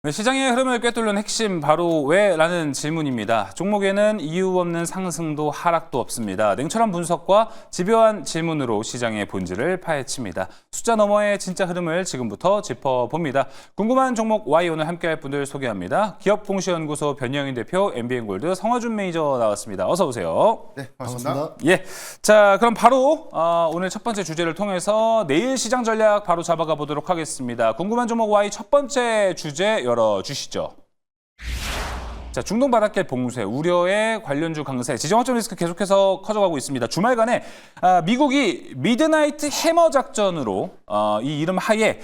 네, 시장의 흐름을 꿰뚫는 핵심 바로 왜라는 질문입니다. 종목에는 이유 없는 상승도 하락도 없습니다. 냉철한 분석과 집요한 질문으로 시장의 본질을 파헤칩니다. 숫자 너머의 진짜 흐름을 지금부터 짚어봅니다. 궁금한 종목 Y 오늘 함께할 분들 소개합니다. 기업봉시연구소 변영인 대표, MBN골드 성화준 매니저 나왔습니다. 어서 오세요. 네, 반갑습니다. 예, 자 그럼 바로 오늘 첫 번째 주제를 통해서 내일 시장 전략 바로 잡아가 보도록 하겠습니다. 궁금한 종목 Y 첫 번째 주제 열어주시죠. 자, 중동 바닷길 봉쇄, 우려의 관련주 강세, 지정학적 리스크 계속해서 커져가고 있습니다. 주말간에 미국이 미드나이트 해머 작전으로 이 이름 하에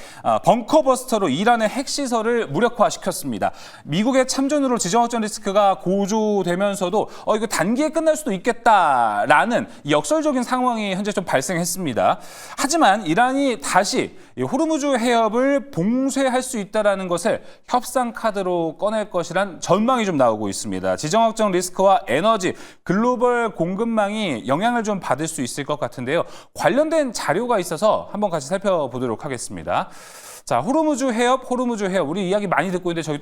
벙커버스터로 이란의 핵시설을 무력화시켰습니다. 미국의 참전으로 지정학적 리스크가 고조되면서도 이거 단기에 끝날 수도 있겠다라는 역설적인 상황이 현재 좀 발생했습니다. 하지만 이란이 다시 이 호르무즈 해협을 봉쇄할 수 있다는 것을 협상 카드로 꺼낼 것이란 전망이 좀 나오고 있습니다. 지정학적 리스크와 에너지, 글로벌 공급망이 영향을 좀 받을 수 있을 것 같은데요. 관련된 자료가 있어서 한번 같이 살펴보도록 하겠습니다. 자, 호르무즈 해협. 우리 이야기 많이 듣고 있는데 저기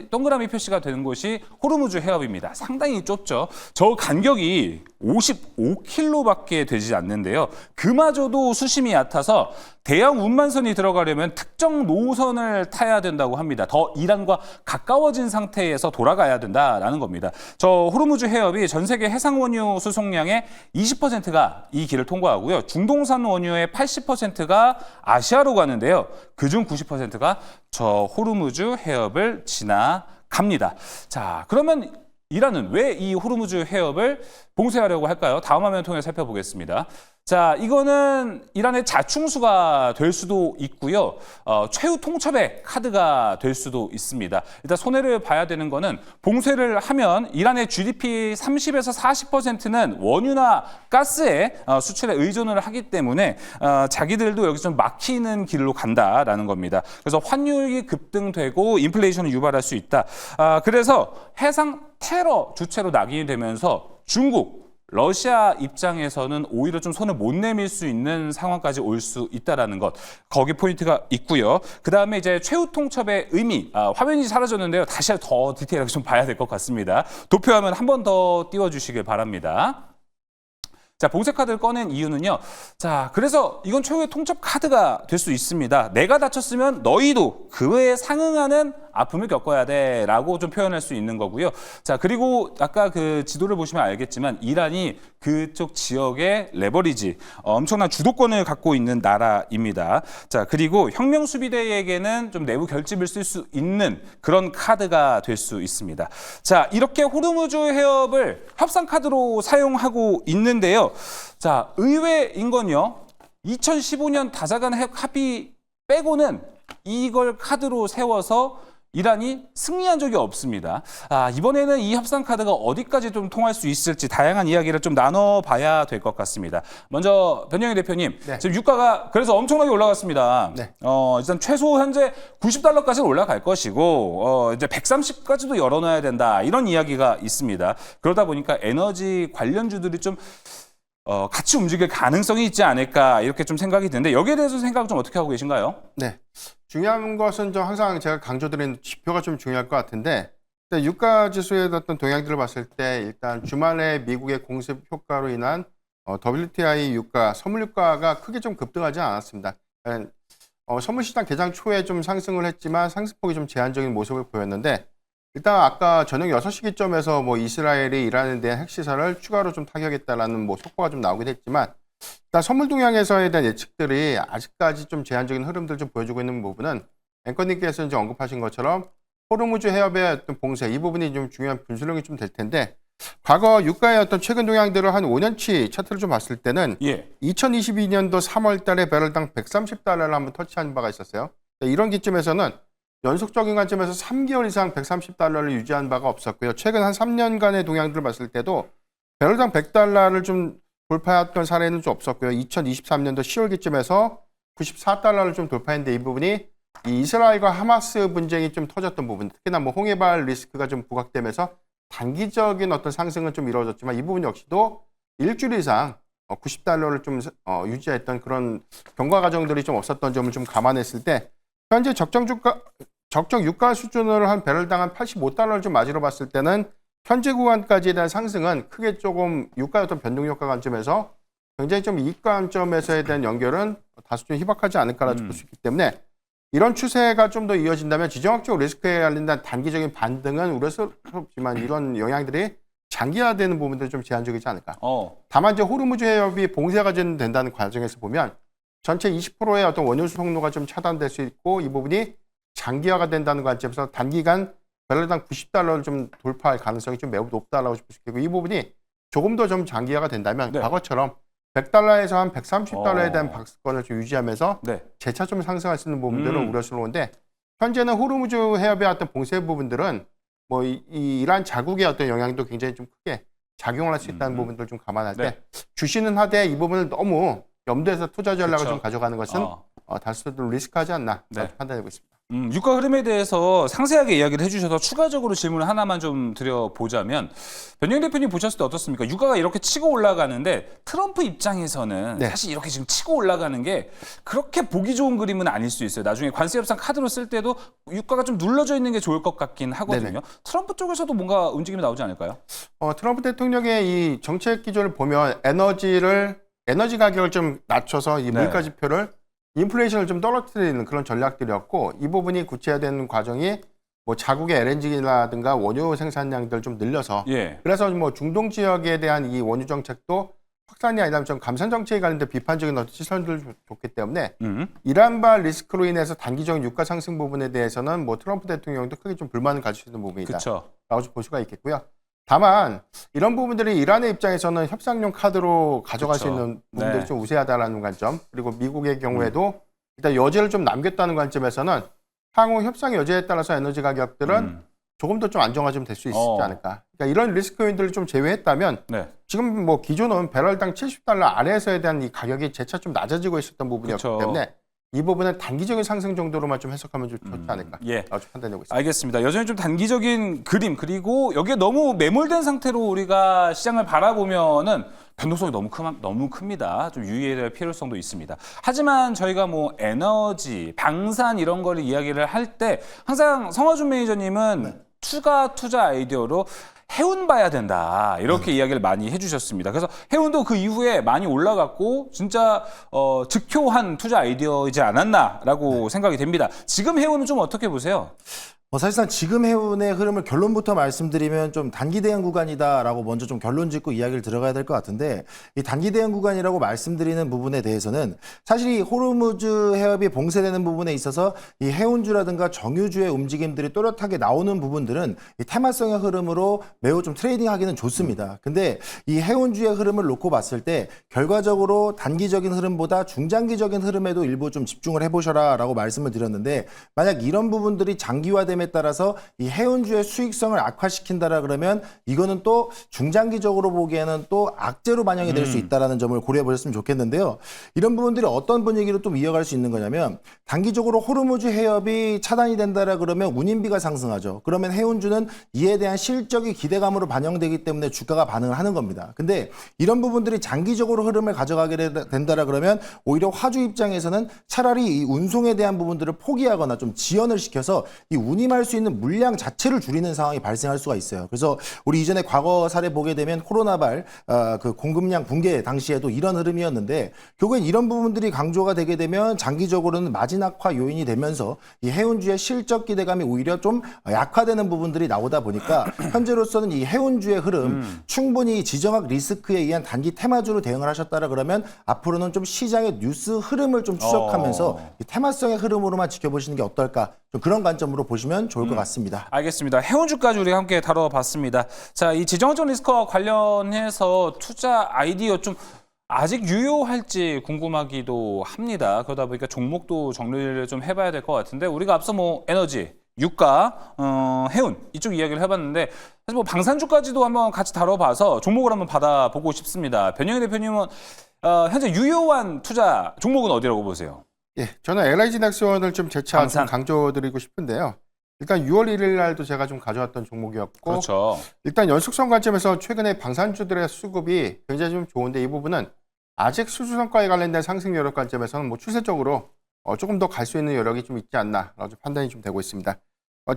동그라미 표시가 되는 곳이 호르무즈 해협입니다. 상당히 좁죠. 저 간격이 55km밖에 되지 않는데요. 그마저도 수심이 얕아서 대형 운반선이 들어가려면 특정 노선을 타야 된다고 합니다. 더 이란과 가까워진 상태에서 돌아가야 된다라는 겁니다. 저 호르무즈 해협이 전 세계 해상 원유 수송량의 20%가 이 길을 통과하고요. 중동산 원유의 80%가 아시아로 가는데요. 그중 90%가 저 호르무즈 해협을 지나갑니다. 자, 그러면 이란은 왜 이 호르무즈 해협을 봉쇄하려고 할까요? 다음 화면 통해 살펴보겠습니다. 자, 이거는 이란의 자충수가 될 수도 있고요. 최후 통첩의 카드가 될 수도 있습니다. 일단 손해를 봐야 되는 거는 봉쇄를 하면 이란의 GDP 30에서 40%는 원유나 가스에 수출에 의존을 하기 때문에 자기들도 여기서 좀 막히는 길로 간다라는 겁니다. 그래서 환율이 급등되고 인플레이션을 유발할 수 있다. 그래서 해상 테러 주체로 낙인이 되면서 중국, 러시아 입장에서는 오히려 좀 손을 못 내밀 수 있는 상황까지 올 수 있다라는 것. 거기 포인트가 있고요. 그다음에 이제 최후 통첩의 의미. 화면이 사라졌는데요. 다시 더 디테일하게 좀 봐야 될 것 같습니다. 도표화면 한 번 더 띄워주시길 바랍니다. 자, 봉쇄 카드를 꺼낸 이유는요. 자, 그래서 이건 최후의 통첩 카드가 될 수 있습니다. 내가 다쳤으면 너희도 그에 상응하는 아픔을 겪어야 돼라고 좀 표현할 수 있는 거고요. 자, 그리고 아까 그 지도를 보시면 알겠지만 이란이 그쪽 지역의 레버리지, 엄청난 주도권을 갖고 있는 나라입니다. 자, 그리고 혁명 수비대에게는 좀 내부 결집을 쓸 수 있는 그런 카드가 될 수 있습니다. 자, 이렇게 호르무즈 해협을 협상 카드로 사용하고 있는데요. 자, 의외인 건요. 2015년 다자간 합의 빼고는 이걸 카드로 세워서 이란이 승리한 적이 없습니다. 이번에는 이 협상 카드가 어디까지 좀 통할 수 있을지 다양한 이야기를 좀 나눠봐야 될 것 같습니다. 먼저 변영희 대표님, 네. 지금 유가가 그래서 엄청나게 올라갔습니다. 네. 일단 최소 현재 90달러까지는 올라갈 것이고 이제 130까지도 열어놔야 된다 이런 이야기가 있습니다. 그러다 보니까 에너지 관련주들이 좀 같이 움직일 가능성이 있지 않을까 이렇게 좀 생각이 드는데 여기에 대해서 생각을 좀 어떻게 하고 계신가요? 네. 중요한 것은 좀 항상 제가 강조드리는 지표가 좀 중요할 것 같은데 유가 지수의 어떤 동향들을 봤을 때 일단 주말에 미국의 공습 효과로 인한 WTI 유가, 선물 유가가 크게 좀 급등하지 않았습니다. 선물 시장 개장 초에 좀 상승을 했지만 상승폭이 좀 제한적인 모습을 보였는데 일단 아까 저녁 6시 기점에서 이스라엘이 이란에 대한 핵시설을 추가로 좀 타격했다라는 속보가 좀 나오긴 했지만 일단 선물 동향에서에 대한 예측들이 아직까지 좀 제한적인 흐름들 좀 보여주고 있는 부분은 앵커님께서 이제 언급하신 것처럼 호르무즈 해협의 어떤 봉쇄 이 부분이 좀 중요한 분수령이 좀 될 텐데 과거 유가의 어떤 최근 동향들을 한 5년치 차트를 좀 봤을 때는 2022년도 3월 달에 배럴당 130달러를 한번 터치한 바가 있었어요. 이런 기점에서는 연속적인 관점에서 3개월 이상 130달러를 유지한 바가 없었고요. 최근 한 3년간의 동향들을 봤을 때도 배럴당 100달러를 좀 돌파했던 사례는 좀 없었고요. 2023년도 10월 기점에서 94달러를 좀 돌파했는데 이 부분이 이 이스라엘과 하마스 분쟁이 좀 터졌던 부분, 특히나 홍해발 리스크가 좀 부각되면서 단기적인 어떤 상승은 좀 이루어졌지만 이 부분 역시도 일주일 이상 90달러를 좀 유지했던 그런 경과 과정들이 좀 없었던 점을 좀 감안했을 때 현재 적정 주가 적정 유가 수준으로 한 배럴당 한 85달러를 좀 맞으러 봤을 때는 현재 구간까지에 대한 상승은 크게 조금 유가 어떤 변동 효과 관점에서 굉장히 좀 이익 관점에서에 대한 연결은 다소 좀 희박하지 않을까라고 볼 수 있기 때문에 이런 추세가 좀 더 이어진다면 지정학적 리스크에 관련된 단기적인 반등은 우려스럽지만 이런 영향들이 장기화되는 부분들이 좀 제한적이지 않을까. 다만 이제 호르무즈 해협이 봉쇄가 된다는 과정에서 보면 전체 20%의 어떤 원유 수송로가 좀 차단될 수 있고 이 부분이 장기화가 된다는 관점에서 단기간 배럴당 90달러를 좀 돌파할 가능성이 좀 매우 높다라고 볼 수 있고 이 부분이 조금 더 좀 장기화가 된다면 네. 과거처럼 100달러에서 한 130달러에 대한 박스권을 좀 유지하면서 네. 재차 좀 상승할 수 있는 부분들은 우려스러운데 현재는 호르무즈 해협의 어떤 봉쇄 부분들은 뭐 이란 자국의 어떤 영향도 굉장히 좀 크게 작용을 할 수 있다는 부분들 좀 감안할 때 주시는 하되 이 부분을 너무 염두에서 투자 전략을 그쵸. 좀 가져가는 것은 다소 좀 리스크하지 않나 판단하고 있습니다. 유가 흐름에 대해서 상세하게 이야기를 해주셔서 추가적으로 질문 하나만 좀 드려보자면 변영 대표님 보셨을 때 어떻습니까? 유가가 이렇게 치고 올라가는데 트럼프 입장에서는 사실 이렇게 지금 치고 올라가는 게 그렇게 보기 좋은 그림은 아닐 수 있어요. 나중에 관세 협상 카드로 쓸 때도 유가가 좀 눌러져 있는 게 좋을 것 같긴 하거든요. 트럼프 쪽에서도 뭔가 움직임이 나오지 않을까요? 트럼프 대통령의 이 정책 기조를 보면 에너지 가격을 좀 낮춰서 이 물가 지표를 인플레이션을 좀 떨어뜨리는 그런 전략들이었고 이 부분이 구체화되는 과정이 뭐 자국의 LNG라든가 원유 생산량들 좀 늘려서 그래서 뭐 중동 지역에 대한 이 원유 정책도 확산이 아니라 좀 감산 정책에 관련된 비판적인 어떤 시선들을 줬기 때문에 이란발 리스크로 인해서 단기적인 유가 상승 부분에 대해서는 뭐 트럼프 대통령도 크게 좀 불만을 가질 수 있는 부분이다라고 볼 수가 있겠고요. 다만 이런 부분들이 이란의 입장에서는 협상용 카드로 가져갈 수 있는 부분들이 좀 우세하다라는 관점 그리고 미국의 경우에도 일단 여지를 좀 남겼다는 관점에서는 향후 협상 여지에 따라서 에너지 가격들은 조금 더 좀 안정화 좀 될 수 있지 않을까. 그러니까 이런 리스크 요인들을 좀 제외했다면 지금 뭐 기존은 배럴당 70달러 아래에서에 대한 이 가격이 재차 좀 낮아지고 있었던 부분이었기 때문에 이 부분은 단기적인 상승 정도로만 좀 해석하면 좀 좋지 않을까 판단하고 있습니다. 알겠습니다. 여전히 좀 단기적인 그림 그리고 여기에 너무 매몰된 상태로 우리가 시장을 바라보면은 변동성이 너무 큽니다. 좀 유의해야 될 필요성도 있습니다. 하지만 저희가 뭐 에너지, 방산 이런 거를 이야기를 할 때 항상 성화준 매니저님은 추가 투자 아이디어로 해운 봐야 된다 이렇게 이야기를 많이 해주셨습니다. 그래서 해운도 그 이후에 많이 올라갔고 진짜 즉효한 투자 아이디어이지 않았나라고 생각이 됩니다. 지금 해운은 좀 어떻게 보세요? 사실상 지금 해운의 흐름을 결론부터 말씀드리면 좀 단기 대응 구간이다라고 먼저 좀 결론 짓고 이야기를 들어가야 될 것 같은데 이 단기 대응 구간이라고 말씀드리는 부분에 대해서는 사실 이 호르무즈 해협이 봉쇄되는 부분에 있어서 이 해운주라든가 정유주의 움직임들이 또렷하게 나오는 부분들은 이 테마성의 흐름으로 매우 좀 트레이딩하기는 좋습니다. 근데 이 해운주의 흐름을 놓고 봤을 때 결과적으로 단기적인 흐름보다 중장기적인 흐름에도 일부 좀 집중을 해보셔라라고 말씀을 드렸는데 만약 이런 부분들이 장기화되면 따라서 이 해운주의 수익성을 악화시킨다라 그러면 이거는 또 중장기적으로 보기에는 또 악재로 반영이 될 수 있다라는 점을 고려해 보셨으면 좋겠는데요. 이런 부분들이 어떤 분위기로 좀 이어갈 수 있는 거냐면 단기적으로 호르무즈 해협이 차단이 된다라 그러면 운임비가 상승하죠. 그러면 해운주는 이에 대한 실적이 기대감으로 반영되기 때문에 주가가 반응을 하는 겁니다. 근데 이런 부분들이 장기적으로 흐름을 가져가게 된다라 그러면 오히려 화주 입장에서는 차라리 이 운송에 대한 부분들을 포기하거나 좀 지연을 시켜서 이 운임할 수 있는 물량 자체를 줄이는 상황이 발생할 수가 있어요. 그래서 우리 이전에 과거 사례 보게 되면 코로나발 그 공급량 붕괴 당시에도 이런 흐름이었는데 결국엔 이런 부분들이 강조가 되게 되면 장기적으로는 마진 악화 요인이 되면서 이 해운주의 실적 기대감이 오히려 좀 약화되는 부분들이 나오다 보니까 현재로서는 이 해운주의 흐름 충분히 지정학 리스크에 의한 단기 테마주로 대응을 하셨다라 그러면 앞으로는 좀 시장의 뉴스 흐름을 좀 추적하면서 이 테마성의 흐름으로만 지켜보시는 게 어떨까 좀 그런 관점으로 보시면 좋을 것 같습니다. 알겠습니다. 해운주까지 우리가 함께 다뤄봤습니다. 자, 이 지정학적 리스크와 관련해서 투자 아이디어 좀 아직 유효할지 궁금하기도 합니다. 그러다 보니까 종목도 정리를 좀 해봐야 될 것 같은데 우리가 앞서 뭐 에너지, 유가, 해운 이쪽 이야기를 해봤는데 사실 뭐 방산주까지도 한번 같이 다뤄봐서 종목을 한번 받아보고 싶습니다. 변영희 대표님은 현재 유효한 투자 종목은 어디라고 보세요? 예, 저는 LIG 넥스원을 좀 재차 좀 강조드리고 싶은데요. 일단 6월 1일 날도 제가 좀 가져왔던 종목이었고 일단 연속성 관점에서 최근에 방산주들의 수급이 굉장히 좀 좋은데 이 부분은 아직 수주 성과에 관련된 상승 여력 관점에서는 뭐 추세적으로 조금 더 갈 수 있는 여력이 좀 있지 않나라고 좀 판단이 좀 되고 있습니다.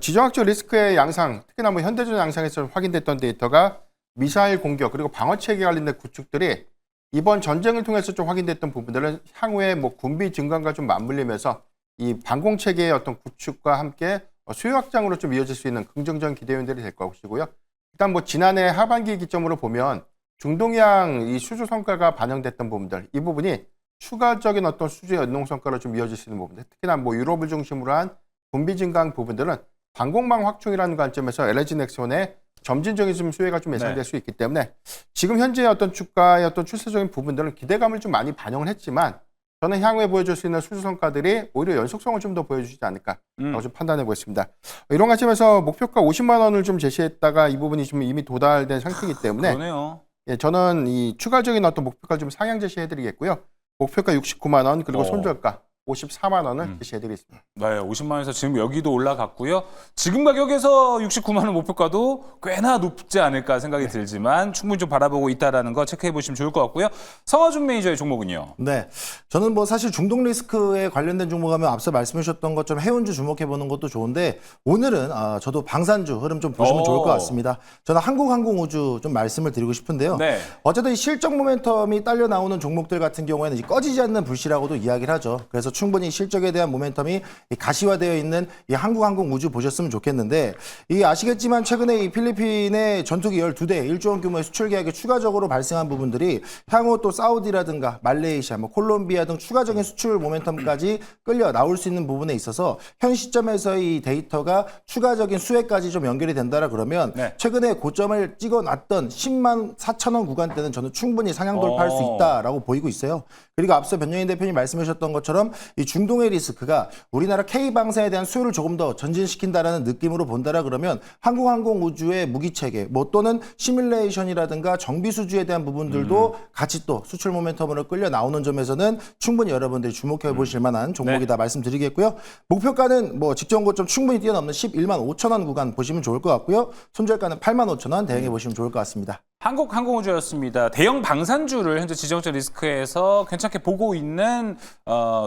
지정학적 리스크의 양상, 특히나 뭐 현대전 양상에서 확인됐던 데이터가 미사일 공격 그리고 방어 체계에 관련된 구축들이 이번 전쟁을 통해서 좀 확인됐던 부분들은 향후에 뭐 군비 증강과 좀 맞물리면서 이 방공 체계의 어떤 구축과 함께 수요 확장으로 좀 이어질 수 있는 긍정적인 기대 요인들이 될 것이고요. 일단 뭐 지난해 하반기 기점으로 보면 중동양 이 수주 성과가 반영됐던 부분들, 이 부분이 추가적인 어떤 수주의 연동 성과로 좀 이어질 수 있는 부분들, 특히나 뭐 유럽을 중심으로 한 군비 증강 부분들은 방공망 확충이라는 관점에서 LG 넥슨의 점진적인 좀 수혜가 좀 예상될 수 있기 때문에 지금 현재 어떤 주가의 어떤 추세적인 부분들은 기대감을 좀 많이 반영을 했지만 저는 향후에 보여줄 수 있는 수주 성과들이 오히려 연속성을 좀 더 보여주지 않을까라고 좀 판단해 보겠습니다. 이런 관점에서 목표가 50만 원을 좀 제시했다가 이 부분이 좀 이미 도달된 상태이기 때문에 그러네요. 예, 저는 이 추가적인 어떤 목표가 좀 상향 제시해드리겠고요. 목표가 69만 원 그리고 손절가 54만 원을 제시해드리겠습니다. 네, 50만 원에서 지금 여기도 올라갔고요. 지금 가격에서 69만 원 목표가도 꽤나 높지 않을까 생각이 들지만 충분히 좀 바라보고 있다는 거 체크해 보시면 좋을 것 같고요. 성화준 매니저의 종목은요? 네, 저는 뭐 사실 중동 리스크에 관련된 종목하면 앞서 말씀해 주셨던 것처럼 해운주 주목해 보는 것도 좋은데 오늘은 저도 방산주 흐름 좀 보시면 좋을 것 같습니다. 저는 한국항공우주 좀 말씀을 드리고 싶은데요. 네. 어쨌든 이 실적 모멘텀이 딸려 나오는 종목들 같은 경우에는 이제 꺼지지 않는 불씨라고도 이야기를 하죠. 그래서 충분히 실적에 대한 모멘텀이 가시화되어 있는 이 한국항공우주 보셨으면 좋겠는데 이 아시겠지만 최근에 이 필리핀의 전투기 12대 1조 원 규모의 수출 계약이 추가적으로 발생한 부분들이 향후 또 사우디라든가 말레이시아, 뭐 콜롬비아 등 추가적인 수출 모멘텀까지 끌려 나올 수 있는 부분에 있어서 현 시점에서 이 데이터가 추가적인 수혜까지 좀 연결이 된다라 그러면 최근에 고점을 찍어놨던 10만 4천 원 구간대는 저는 충분히 상향 돌파할 수 있다라고 보이고 있어요. 그리고 앞서 변영인 대표님 말씀해 주셨던 것처럼 이 중동의 리스크가 우리나라 K방사에 대한 수요를 조금 더 전진시킨다라는 느낌으로 본다라 그러면 한국항공우주의 무기체계 뭐 또는 시뮬레이션이라든가 정비수주에 대한 부분들도 같이 또 수출 모멘텀으로 끌려 나오는 점에서는 충분히 여러분들이 주목해 보실 만한 종목이다 말씀드리겠고요. 목표가는 뭐 직전 고점 충분히 뛰어넘는 11만 5천 원 구간 보시면 좋을 것 같고요. 손절가는 8만 5천 원 대응해 보시면 좋을 것 같습니다. 한국항공우주였습니다. 대형 방산주를 현재 지정적 리스크에서 괜찮게 보고 있는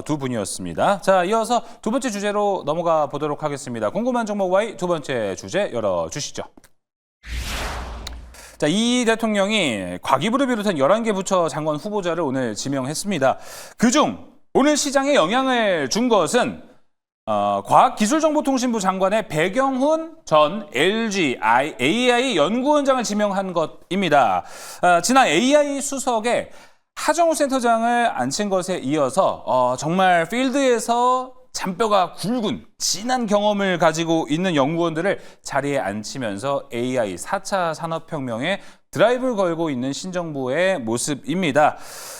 두 분이었습니다. 자, 이어서 두 번째 주제로 넘어가 보도록 하겠습니다. 궁금한 종목 Y 두 번째 주제 열어주시죠. 자, 이 대통령이 과기부를 비롯한 11개 부처 장관 후보자를 오늘 지명했습니다. 그중 오늘 시장에 영향을 준 것은 과학기술정보통신부 장관의 배경훈 전 LG AI 연구원장을 지명한 것입니다. 지난 AI 수석에 하정우 센터장을 앉힌 것에 이어서 정말 필드에서 잔뼈가 굵은 진한 경험을 가지고 있는 연구원들을 자리에 앉히면서 AI 4차 산업혁명에 드라이브를 걸고 있는 신정부의 모습입니다.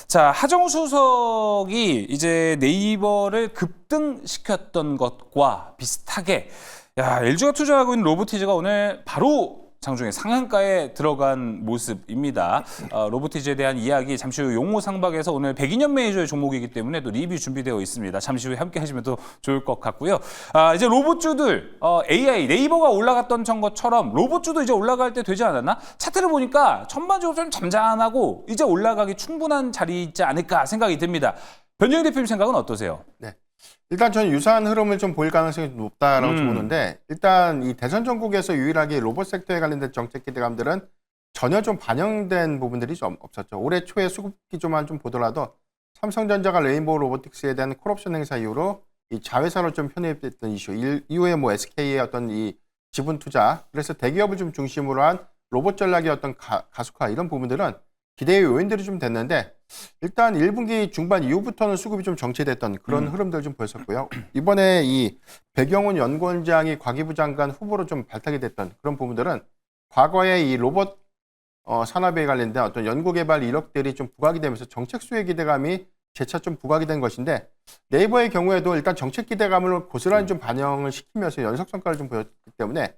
자, 하정우 수석이 이제 네이버를 급등시켰던 것과 비슷하게 LG가 투자하고 있는 로보티즈가 오늘 바로 장중에 상한가에 들어간 모습입니다. 로보티즈에 대한 이야기 잠시 후 용호 상박에서 오늘 백인현 매니저의 종목이기 때문에 또 리뷰 준비되어 있습니다. 잠시 후에 함께 하시면 또 좋을 것 같고요. 이제 로봇주들 AI 네이버가 올라갔던 것처럼 로봇주도 이제 올라갈 때 되지 않았나? 차트를 보니까 전반적으로 좀 잠잠하고 이제 올라가기 충분한 자리 있지 않을까 생각이 듭니다. 변정희 대표님 생각은 어떠세요? 네. 일단 저는 유사한 흐름을 좀 보일 가능성이 높다라고 보는데 일단 이 대선 전국에서 유일하게 로봇 섹터에 관련된 정책 기대감들은 전혀 좀 반영된 부분들이 좀 없었죠. 올해 초에 수급 기조만 좀 보더라도 삼성전자가 레인보우 로보틱스에 대한 콜옵션 행사 이후로 이 자회사로 좀 편입됐던 이슈, 이후에 뭐 SK의 어떤 이 지분 투자, 그래서 대기업을 좀 중심으로 한 로봇 전략의 어떤 가속화 이런 부분들은 기대의 요인들이 좀 됐는데 일단 1분기 중반 이후부터는 수급이 좀 정체됐던 그런 흐름들 좀 보였었고요. 이번에 이 배경훈 연구원장이 과기부 장관 후보로 좀 발탁이 됐던 그런 부분들은 과거에 이 로봇 산업에 관련된 어떤 연구개발 이력들이 좀 부각이 되면서 정책 수혜 기대감이 재차 좀 부각이 된 것인데 네이버의 경우에도 일단 정책 기대감을 고스란히 좀 반영을 시키면서 연속 성과를 좀 보였기 때문에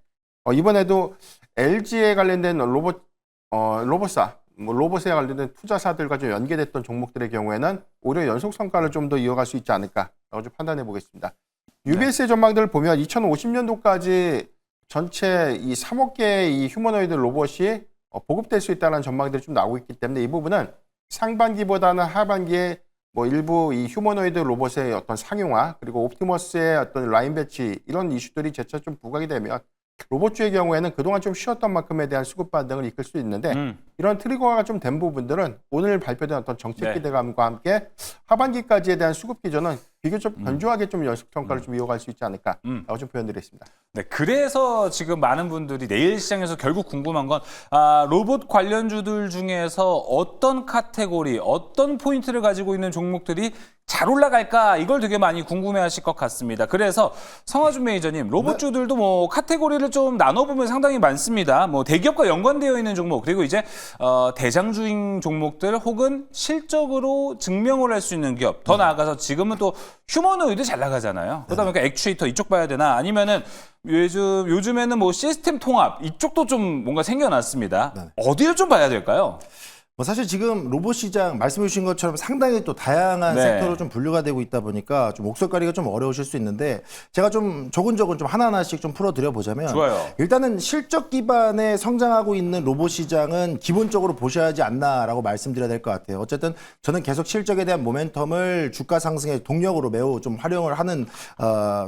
이번에도 LG에 관련된 로봇사 로봇에 관련된 투자사들과 좀 연계됐던 종목들의 경우에는 오히려 연속 성과를 좀 더 이어갈 수 있지 않을까라고 좀 판단해 보겠습니다. UBS의 전망들을 보면 2050년도까지 전체 이 3억 개의 이 휴머노이드 로봇이 보급될 수 있다는 전망들이 좀 나오고 있기 때문에 이 부분은 상반기보다는 하반기에 뭐 일부 이 휴머노이드 로봇의 어떤 상용화 그리고 옵티머스의 어떤 라인 배치 이런 이슈들이 재차 좀 부각이 되면 로봇주의 경우에는 그동안 좀 쉬었던 만큼에 대한 수급 반등을 이끌 수 있는데 이런 트리거가 좀 된 부분들은 오늘 발표된 어떤 정책 기대감과 함께 하반기까지에 대한 수급 기조는 비교적 견조하게 좀 연속 평가를 좀 이어갈 수 있지 않을까라고 좀 표현드리겠습니다. 네, 그래서 지금 많은 분들이 내일 시장에서 결국 궁금한 건 로봇 관련주들 중에서 어떤 카테고리, 어떤 포인트를 가지고 있는 종목들이 잘 올라갈까 이걸 되게 많이 궁금해하실 것 같습니다. 그래서 성화준 매니저님, 로봇주들도 뭐 카테고리를 좀 나눠보면 상당히 많습니다. 뭐 대기업과 연관되어 있는 종목 그리고 이제 대장주인 종목들 혹은 실적으로 증명을 할 수 있는 기업. 더 나아가서 지금은 또 휴머노이드 잘 나가잖아요. 그러다 보니까 액추에이터 이쪽 봐야 되나 아니면은 요즘에는 뭐 시스템 통합 이쪽도 좀 뭔가 생겨났습니다. 어디를 좀 봐야 될까요? 뭐 사실 지금 로봇 시장 말씀해 주신 것처럼 상당히 또 다양한 섹터로 좀 분류가 되고 있다 보니까 좀 옥석가리가 좀 어려우실 수 있는데 제가 좀 조근조근 좀 하나하나씩 좀 풀어드려 보자면 좋아요. 일단은 실적 기반에 성장하고 있는 로봇 시장은 기본적으로 보셔야 하지 않나라고 말씀드려야 될 것 같아요. 어쨌든 저는 계속 실적에 대한 모멘텀을 주가 상승의 동력으로 매우 좀 활용을 하는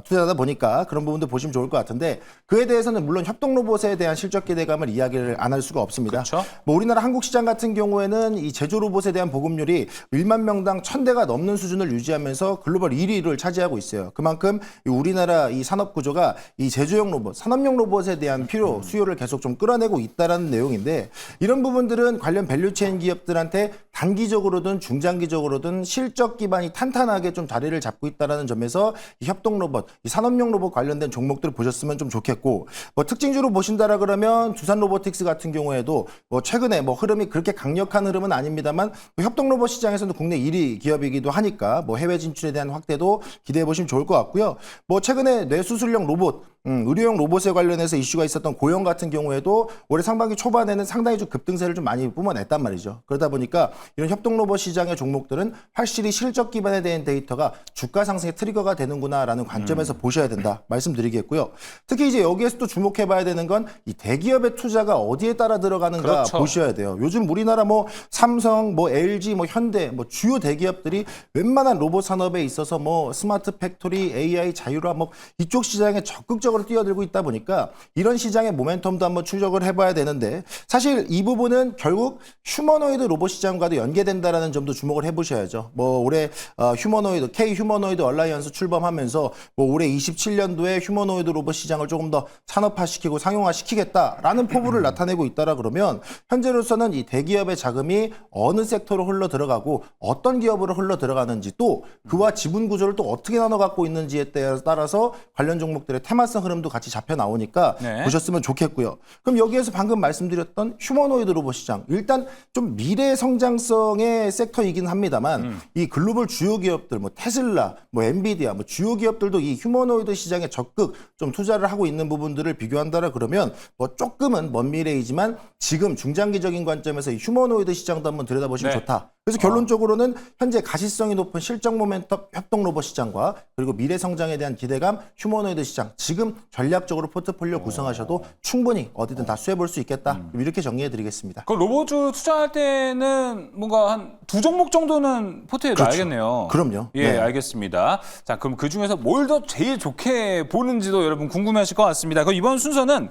투자다 보니까 그런 부분도 보시면 좋을 것 같은데 그에 대해서는 물론 협동 로봇에 대한 실적 기대감을 이야기를 안 할 수가 없습니다. 그렇죠. 뭐 우리나라 한국 시장 같은 경우에는 이 제조 로봇에 대한 보급률이 1만 명당 1,000대가 넘는 수준을 유지하면서 글로벌 1위를 차지하고 있어요. 그만큼 우리나라 이 산업 구조가 이 제조용 로봇, 산업용 로봇에 대한 필요, 수요를 계속 좀 끌어내고 있다라는 내용인데 이런 부분들은 관련 밸류체인 기업들한테 단기적으로든 중장기적으로든 실적 기반이 탄탄하게 좀 자리를 잡고 있다라는 점에서 이 협동 로봇, 이 산업용 로봇 관련된 종목들을 보셨으면 좀 좋겠고 뭐 특징주로 보신다라 그러면 두산 로보틱스 같은 경우에도 뭐 최근에 뭐 흐름이 그렇게 강력한 흐름은 아닙니다만 협동 로봇 시장에서는 국내 1위 기업이기도 하니까 뭐 해외 진출에 대한 확대도 기대해 보시면 좋을 것 같고요. 뭐 최근에 뇌수술용 로봇, 의료용 로봇에 관련해서 이슈가 있었던 고용 같은 경우에도 올해 상반기 초반에는 상당히 좀 급등세를 좀 많이 뿜어냈단 말이죠. 그러다 보니까 이런 협동 로봇 시장의 종목들은 확실히 실적 기반에 대한 데이터가 주가 상승의 트리거가 되는구나라는 관점에서 보셔야 된다 말씀드리겠고요. 특히 이제 여기에서 또 주목해봐야 되는 건 이 대기업의 투자가 어디에 따라 들어가는가 그렇죠. 보셔야 돼요. 요즘 우리나라 뭐 삼성, 뭐 LG, 뭐 현대, 뭐 주요 대기업들이 웬만한 로봇 산업에 있어서 뭐 스마트 팩토리, AI, 자율화 뭐 이쪽 시장에 적극적으로 뛰어들고 있다 보니까 이런 시장의 모멘텀도 한번 추적을 해봐야 되는데 사실 이 부분은 결국 휴머노이드 로봇 시장과도 연계된다라는 점도 주목을 해보셔야죠. 뭐 올해 휴머노이드 K 휴머노이드 얼라이언스 출범하면서 뭐 올해 27년도에 휴머노이드 로봇 시장을 조금 더 산업화시키고 상용화시키겠다라는 포부를 나타내고 있다라 그러면 현재로서는 이 대기업의 자금이 어느 섹터로 흘러 들어가고 어떤 기업으로 흘러 들어가는지 또 그와 지분 구조를 또 어떻게 나눠 갖고 있는지에 따라서 관련 종목들의 테마성 흐름도 같이 잡혀 나오니까 보셨으면 좋겠고요. 그럼 여기에서 방금 말씀드렸던 휴머노이드 로봇 시장 일단 좀 미래 성장성의 섹터이긴 합니다만 이 글로벌 주요 기업들 뭐 테슬라, 뭐 엔비디아, 뭐 주요 기업들도 이 휴머노이드 시장에 적극 좀 투자를 하고 있는 부분들을 비교한다라 그러면 뭐 조금은 먼 미래이지만 지금 중장기적인 관점에서 이 휴머노이드 시장도 한번 들여다보시면 좋다. 그래서 결론적으로는 현재 가시성이 높은 실적 모멘텀 협동 로봇 시장과 그리고 미래 성장에 대한 기대감 휴머노이드 시장 지금 전략적으로 포트폴리오 구성하셔도 충분히 어디든 다 수혜볼 수 있겠다. 이렇게 정리해드리겠습니다. 그 로봇주 투자할 때는 뭔가 한 두 종목 정도는 포트에 놔야겠네요. 그럼요. 예, 네. 알겠습니다. 자, 그럼 그 중에서 뭘 더 제일 좋게 보는지도 여러분 궁금해하실 것 같습니다. 그럼 이번 순서는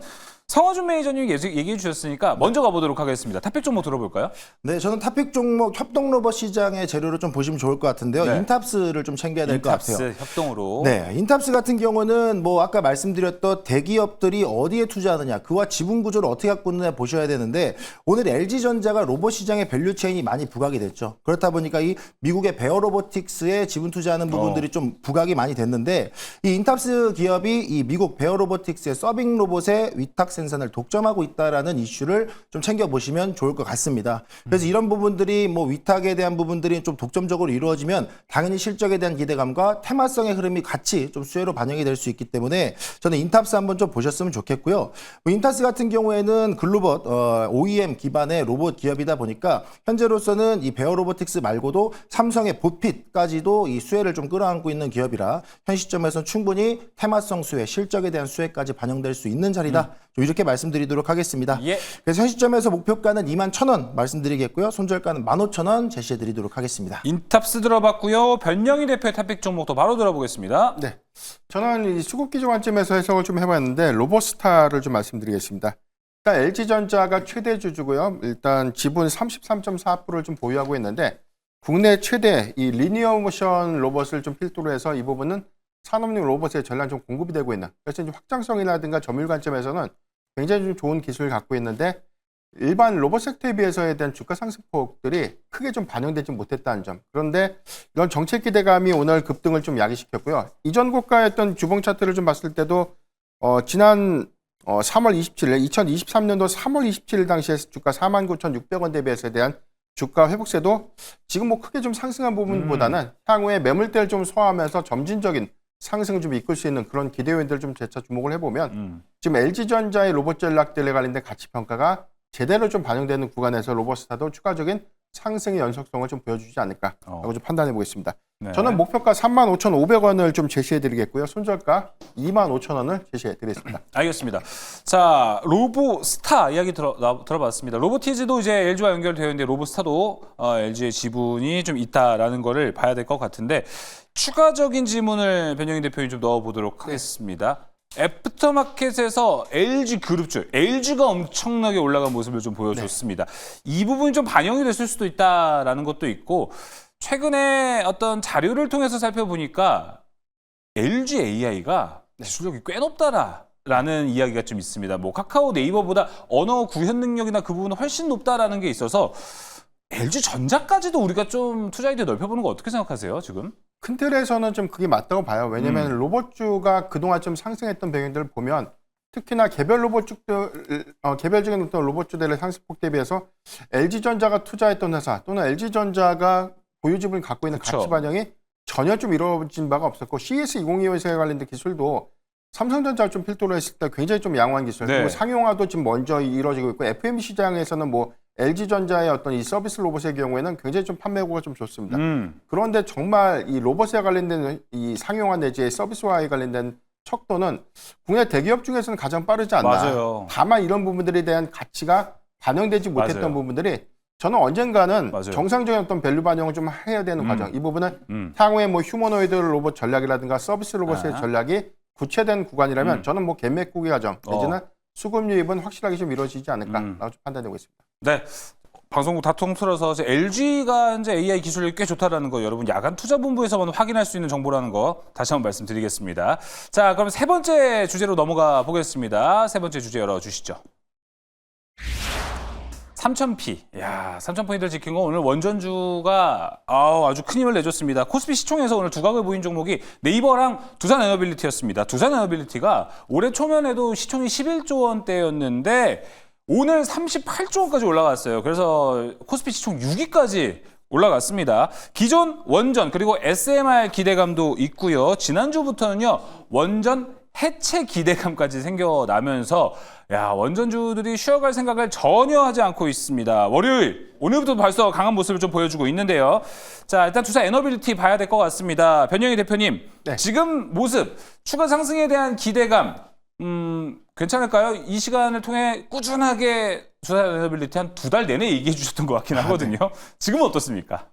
성화준 매니저님이 얘기해 주셨으니까 먼저 가보도록 하겠습니다. 탑픽 종목 들어볼까요? 네, 저는 탑픽 종목 협동 로봇 시장의 재료를 좀 보시면 좋을 것 같은데요. 네. 인탑스를 좀 챙겨야 될 것 같아요. 인탑스 협동으로. 네, 인탑스 같은 경우는 뭐 아까 말씀드렸던 대기업들이 어디에 투자하느냐, 그와 지분 구조를 어떻게 갖고 있느냐 보셔야 되는데 오늘 LG전자가 로봇 시장의 밸류 체인이 많이 부각이 됐죠. 그렇다 보니까 이 미국의 베어 로보틱스에 지분 투자하는 부분들이 좀 부각이 많이 됐는데 이 인탑스 기업이 이 미국 베어 로보틱스의 서빙 로봇의 위탁 생산을 독점하고 있다라는 이슈를 좀 챙겨보시면 좋을 것 같습니다. 그래서 이런 부분들이 뭐 위탁에 대한 부분들이 좀 독점적으로 이루어지면 당연히 실적에 대한 기대감과 테마성의 흐름이 같이 좀 수혜로 반영이 될 수 있기 때문에 저는 인탑스 한번 좀 보셨으면 좋겠고요. 뭐 인탑스 같은 경우에는 글로벌 OEM 기반의 로봇 기업이다 보니까 현재로서는 이 베어 로보틱스 말고도 삼성의 보핏까지도 이 수혜를 좀 끌어안고 있는 기업이라 현 시점에서는 충분히 테마성 수혜, 실적에 대한 수혜까지 반영될 수 있는 자리다. 좀 이렇게 말씀드리도록 하겠습니다. 예. 그래서 현 시점에서 목표가는 21,000원 말씀드리겠고요. 손절가는 15,000원 제시해드리도록 하겠습니다. 인탑스 들어봤고요. 변영희 대표의 탑픽 종목도 바로 들어보겠습니다. 네. 저는 이 수급기 관점에서 해석을 좀 해봤는데 로보스타를 좀 말씀드리겠습니다. 일단 LG전자가 최대 주주고요. 일단 지분 33.4%를 좀 보유하고 있는데 국내 최대 이 리니어 모션 로봇을 좀 필두로 해서 이 부분은 산업용 로봇의 전량 좀 공급이 되고 있는. 그래서 이제 확장성이라든가 점유율 관점에서는 굉장히 좀 좋은 기술을 갖고 있는데 일반 로봇 섹터에 비해서에 대한 주가 상승폭들이 크게 좀 반영되지 못했다는 점. 그런데 이런 정책 기대감이 오늘 급등을 좀 야기시켰고요. 이전 고가였던 주봉 차트를 좀 봤을 때도 지난 3월 27일, 2023년도 3월 27일 당시에 주가 49,600원 대비해서에 대한 주가 회복세도 지금 뭐 크게 좀 상승한 부분보다는 향후에 매물대를 좀 소화하면서 점진적인 상승을 좀 이끌 수 있는 그런 기대 요인들을 좀 재차 주목을 해보면 지금 LG전자의 로봇 전략들에 관련된 가치 평가가 제대로 좀 반영되는 구간에서 로버스타도 추가적인 상승의 연속성을 좀 보여주지 않을까라고 좀 판단해 보겠습니다. 네. 저는 목표가 35,500원을 좀 제시해 드리겠고요. 손절가 25,000원을 제시해 드리겠습니다. 알겠습니다. 자, 로보스타 이야기 들어봤습니다. 로보티즈도 이제 LG와 연결되어 있는데 로보스타도 LG의 지분이 좀 있다라는 거를 봐야 될 것 같은데 추가적인 질문을 변영희 대표님 좀 넣어보도록 하겠습니다. 애프터마켓에서 LG 그룹주, LG가 엄청나게 올라간 모습을 좀 보여줬습니다. 이 부분이 좀 반영이 됐을 수도 있다라는 것도 있고 최근에 어떤 자료를 통해서 살펴보니까 LG AI가 기술력이 꽤 높다라는 이야기가 좀 있습니다. 뭐 카카오 네이버보다 언어 구현 능력이나 그 부분은 훨씬 높다라는 게 있어서 LG 전자까지도 우리가 좀 투자 아이디어 넓혀보는 거 어떻게 생각하세요, 지금? 큰 틀에서는 좀 그게 맞다고 봐요. 왜냐하면 로봇주가 그동안 좀 상승했던 배경들을 보면 특히나 개별 로봇주들, 개별적인 어떤 로봇주들의 상승폭 대비해서 LG전자가 투자했던 회사 또는 LG전자가 보유 지분을 갖고 있는 그쵸. 가치 반영이 전혀 좀 이루어진 바가 없었고 CS2025에 관련된 기술도 삼성전자가 좀 필두로 했을 때 굉장히 좀 양호한 기술, 네. 그리고 상용화도 지금 먼저 이루어지고 있고 FM 시장에서는 뭐 LG전자의 어떤 이 서비스 로봇의 경우에는 굉장히 좀 판매고가 좀 좋습니다. 그런데 정말 이 로봇에 관련된 이 상용화 내지의 서비스화에 관련된 척도는 국내 대기업 중에서는 가장 빠르지 않나. 맞아요. 다만 이런 부분들에 대한 가치가 반영되지 못했던 맞아요. 부분들이 저는 언젠가는 맞아요. 정상적인 어떤 밸류 반영을 좀 해야 되는 과정. 이 부분은 향후에 뭐 휴머노이드 로봇 전략이라든가 서비스 로봇의 전략이 구체된 구간이라면 저는 뭐 갭맥국의 과정 내지는 수급 유입은 확실하게 좀 이루어지지 않을까라고 좀 판단되고 있습니다. 네. 방송국 다 통틀어서 LG가 이제 AI 기술력이 꽤 좋다라는 거 여러분 야간 투자본부에서만 확인할 수 있는 정보라는 거 다시 한번 말씀드리겠습니다. 자, 그럼 세 번째 주제로 넘어가 보겠습니다. 세 번째 주제 열어주시죠. 삼천피. 야, 삼천포인트를 지킨 거 오늘 원전주가 아주 큰 힘을 내줬습니다. 코스피 시총에서 오늘 두각을 보인 종목이 네이버랑 두산에너빌리티였습니다. 두산에너빌리티가 올해 초면에도 시총이 11조 원대였는데 오늘 38조 원까지 올라갔어요. 그래서 코스피 시총 6위까지 올라갔습니다. 기존 원전 그리고 SMR 기대감도 있고요. 지난주부터는요. 원전 해체 기대감까지 생겨나면서 원전주들이 쉬어갈 생각을 전혀 하지 않고 있습니다. 월요일 오늘부터 벌써 강한 모습을 좀 보여주고 있는데요. 자, 일단 두산 에너빌리티 봐야 될 것 같습니다. 변영희 대표님, 네. 지금 모습 추가 상승에 대한 기대감 괜찮을까요? 이 시간을 통해 꾸준하게 두산 에너빌리티 한 2달 내내 얘기해 주셨던 것 같긴 하거든요. 지금은 어떻습니까?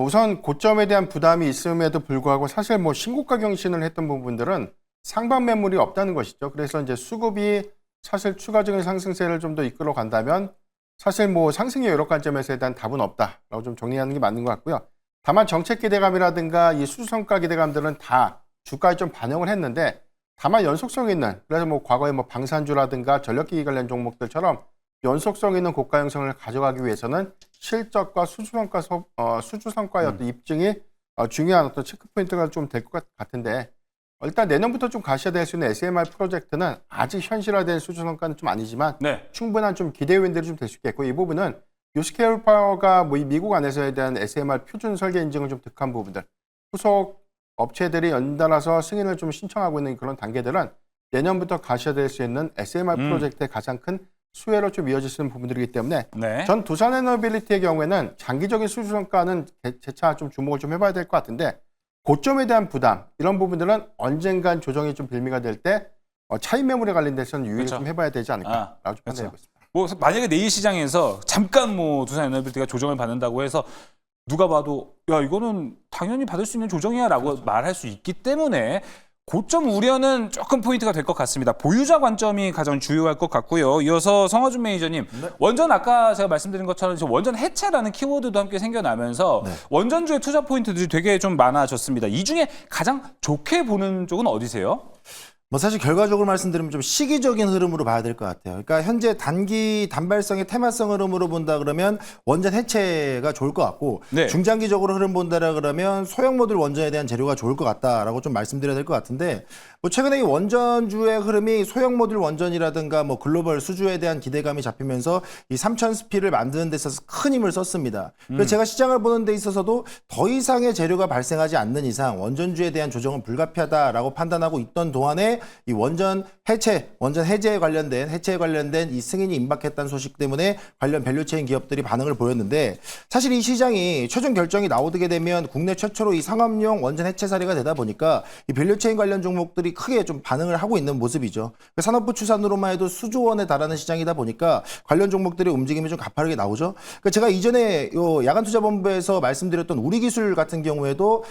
우선 고점에 대한 부담이 있음에도 불구하고 사실 뭐 신고가 경신을 했던 부분들은 상방 매물이 없다는 것이죠. 그래서 이제 수급이 사실 추가적인 상승세를 좀 더 이끌어 간다면 사실 뭐 상승의 여러 관점에서에 대한 답은 없다라고 좀 정리하는 게 맞는 것 같고요. 다만 정책 기대감이라든가 이 수주성과 기대감들은 다 주가에 좀 반영을 했는데 다만 연속성 있는, 그래서 뭐 과거에 뭐 방산주라든가 전력기기 관련 종목들처럼 연속성 있는 고가 형성을 가져가기 위해서는 실적과 수주성과의 어떤 입증이 중요한 어떤 체크 포인트가 좀 될 것 같은데, 일단 내년부터 좀 가셔야될 수 있는 SMR 프로젝트는 아직 현실화된 수주 성과는 좀 아니지만 네. 충분한 좀 기대 요인들이 좀 될 수 있겠고, 이 부분은 유스케일 파워가 뭐 이 미국 안에서에 대한 SMR 표준 설계 인증을 좀 득한 부분들, 후속 업체들이 연달아서 승인을 좀 신청하고 있는 그런 단계들은 내년부터 가셔야 될 수 있는 SMR 프로젝트의 가장 큰 수혜로 좀 이어질 수 있는 부분들이기 때문에 네. 전 두산에너빌리티의 경우에는 장기적인 수주 성과는 재차 좀 주목을 좀 해봐야 될 것 같은데, 고점에 대한 부담, 이런 부분들은 언젠간 조정이 좀 빌미가 될 때 차익 매물에 관련돼서는 유의를 그렇죠. 좀 해봐야 되지 않을까라고 그렇죠. 판단하고 있습니다. 뭐 만약에 내일 시장에서 잠깐 뭐 두산에너빌리티가 조정을 받는다고 해서 누가 봐도 야 이거는 당연히 받을 수 있는 조정이야라고 말할 수 있기 때문에 고점 우려는 조금 포인트가 될 것 같습니다. 보유자 관점이 가장 주요할 것 같고요. 이어서 성화준 매니저님, 원전 아까 제가 말씀드린 것처럼 원전 해체라는 키워드도 함께 생겨나면서 원전주의 투자 포인트들이 되게 좀 많아졌습니다. 이 중에 가장 좋게 보는 쪽은 어디세요? 뭐 사실 결과적으로 말씀드리면 좀 시기적인 흐름으로 봐야 될 것 같아요. 그러니까 현재 단기 단발성의 테마성 흐름으로 본다 그러면 원전 해체가 좋을 것 같고 네. 중장기적으로 흐름 본다라 그러면 소형 모듈 원전에 대한 재료가 좋을 것 같다라고 좀 말씀드려야 될 것 같은데 뭐 최근에 이 원전주의 흐름이 소형 모듈 원전이라든가 뭐 글로벌 수주에 대한 기대감이 잡히면서 이 3000스피를 만드는 데 있어서 큰 힘을 썼습니다. 그래서 제가 시장을 보는 데 있어서도 더 이상의 재료가 발생하지 않는 이상 원전주에 대한 조정은 불가피하다라고 판단하고 있던 동안에 이 원전 해제에 관련된 이 승인이 임박했다는 소식 때문에 관련 밸류체인 기업들이 반응을 보였는데 사실 이 시장이 최종 결정이 나오게 되면 국내 최초로 이 상업용 원전 해체 사례가 되다 보니까 이 밸류체인 관련 종목들이 크게 좀 반응을 하고 있는 모습이죠. 산업부 추산으로만 해도 수조 원에 달하는 시장이다 보니까 관련 종목들의 움직임이 좀 가파르게 나오죠. 그러니까 제가 이전에 요 야간투자본부에서 말씀드렸던 우리기술 같은 경우에도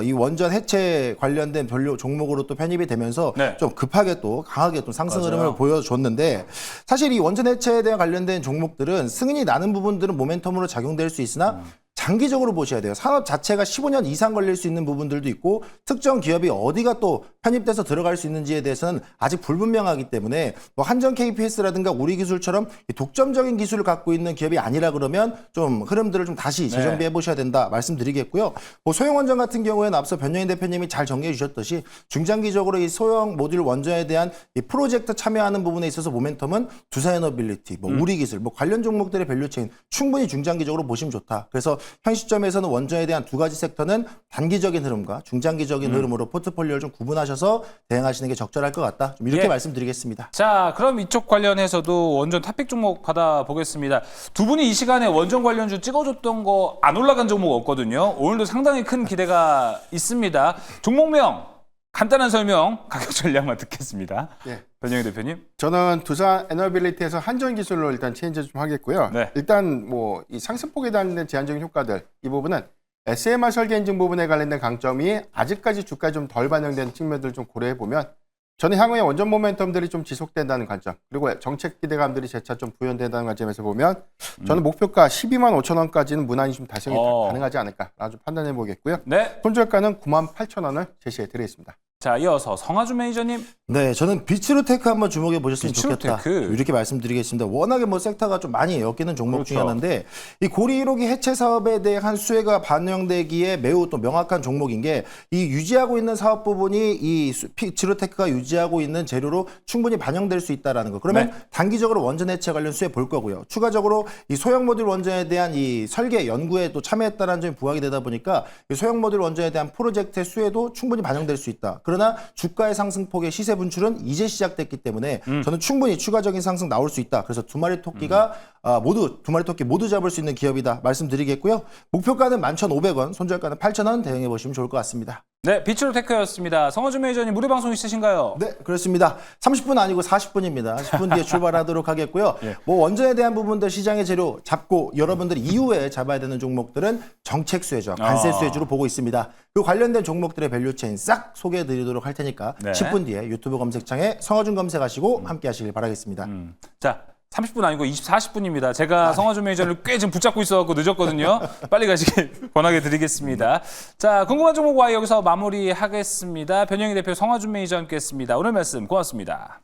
이 원전 해체 관련된 별로 종목으로 또 편입이 되면서 네. 좀 급하게 또 강하게 또 상승 맞아요. 흐름을 보여줬는데 사실 이 원전 해체에 대한 관련된 종목들은 승인이 나는 부분들은 모멘텀으로 작용될 수 있으나 장기적으로 보셔야 돼요. 산업 자체가 15년 이상 걸릴 수 있는 부분들도 있고 특정 기업이 어디가 또 편입돼서 들어갈 수 있는지에 대해서는 아직 불분명하기 때문에 뭐 한전 KPS라든가 우리기술처럼 독점적인 기술을 갖고 있는 기업이 아니라 그러면 좀 흐름들을 좀 다시 재정비해 보셔야 된다 말씀드리겠고요. 뭐 소형 원전 같은 경우에는 앞서 변영인 대표님이 잘 정리해 주셨듯이 중장기적으로 이 소형 모듈 원전에 대한 이 프로젝트 참여하는 부분에 있어서 모멘텀은 두산에너빌리티, 뭐 우리기술, 뭐 관련 종목들의 밸류체인 충분히 중장기적으로 보시면 좋다. 그래서 현 시점에서는 원전에 대한 두 가지 섹터는 단기적인 흐름과 중장기적인 흐름으로 포트폴리오를 좀 구분하셔서 대응하시는 게 적절할 것 같다. 좀 이렇게 말씀드리겠습니다. 자, 그럼 이쪽 관련해서도 원전 탑픽 종목 받아보겠습니다. 두 분이 이 시간에 원전 관련주 찍어줬던 거 안 올라간 종목 없거든요. 오늘도 상당히 큰 기대가 있습니다. 종목명 간단한 설명, 가격 전략만 듣겠습니다. 예. 변영희 대표님. 저는 두산 에너빌리티에서 한전 기술로 일단 체인지 좀 하겠고요. 네. 일단 뭐 이 상승폭에 대한 제한적인 효과들 이 부분은 SMR 설계 인증 부분에 관련된 강점이 아직까지 주가에 좀 덜 반영된 측면들을 좀 고려해 보면 저는 향후에 원전 모멘텀들이 좀 지속된다는 관점 그리고 정책 기대감들이 재차 좀 부연된다는 관점에서 보면 저는 목표가 12만 5천 원까지는 무난히 좀 달성이 가능하지 않을까라고 좀 판단해 보겠고요. 네. 손절가는 9만 8천 원을 제시해 드리겠습니다. 자, 이어서 성화준 매니저님. 네, 저는 비츠루테크 한번 주목해 보셨으면 좋겠다. 비츠루테크. 이렇게 말씀드리겠습니다. 워낙에 뭐 섹터가 좀 많이 엮이는 종목 중에 그렇죠. 하나인데 이 고리 1호기 해체 사업에 대한 수혜가 반영되기에 매우 또 명확한 종목인 게 이 유지하고 있는 사업 부분이 이 비츠루테크가 유지하고 있는 재료로 충분히 반영될 수 있다라는 거. 그러면 네. 단기적으로 원전 해체 관련 수혜 볼 거고요. 추가적으로 이 소형 모듈 원전에 대한 이 설계 연구에 또 참여했다는 점이 부각이 되다 보니까 이 소형 모듈 원전에 대한 프로젝트의 수혜도 충분히 반영될 수 있다. 그러나 주가의 상승폭의 시세 분출은 이제 시작됐기 때문에 저는 충분히 추가적인 상승 나올 수 있다. 그래서 두 마리 토끼 모두 잡을 수 있는 기업이다 말씀드리겠고요. 목표가는 11,500원, 손절가는 8,000원 대응해 보시면 좋을 것 같습니다. 네, 비츠루테크였습니다. 성화준 매니저님 무료 방송 있으신가요? 네, 그렇습니다. 30분 아니고 40분입니다. 10분 뒤에 출발하도록 하겠고요. 예. 뭐 원전에 대한 부분들 시장의 재료 잡고 여러분들이 이후에 잡아야 되는 종목들은 정책 수혜주와 관세 수혜주로 보고 있습니다. 그 관련된 종목들의 밸류체인 싹 소개해 드리도록 할 테니까 네. 10분 뒤에 유튜브 검색창에 성화준 검색하시고 함께 하시길 바라겠습니다. 자, 30분 아니고 40분입니다. 제가 성화준 매니저를 꽤 지금 붙잡고 있어갖고 늦었거든요. 빨리 가시길 권하게 드리겠습니다. 자, 궁금한 종목 Y 여기서 마무리하겠습니다. 변영희 대표, 성화준 매니저와 함께했습니다. 오늘 말씀 고맙습니다.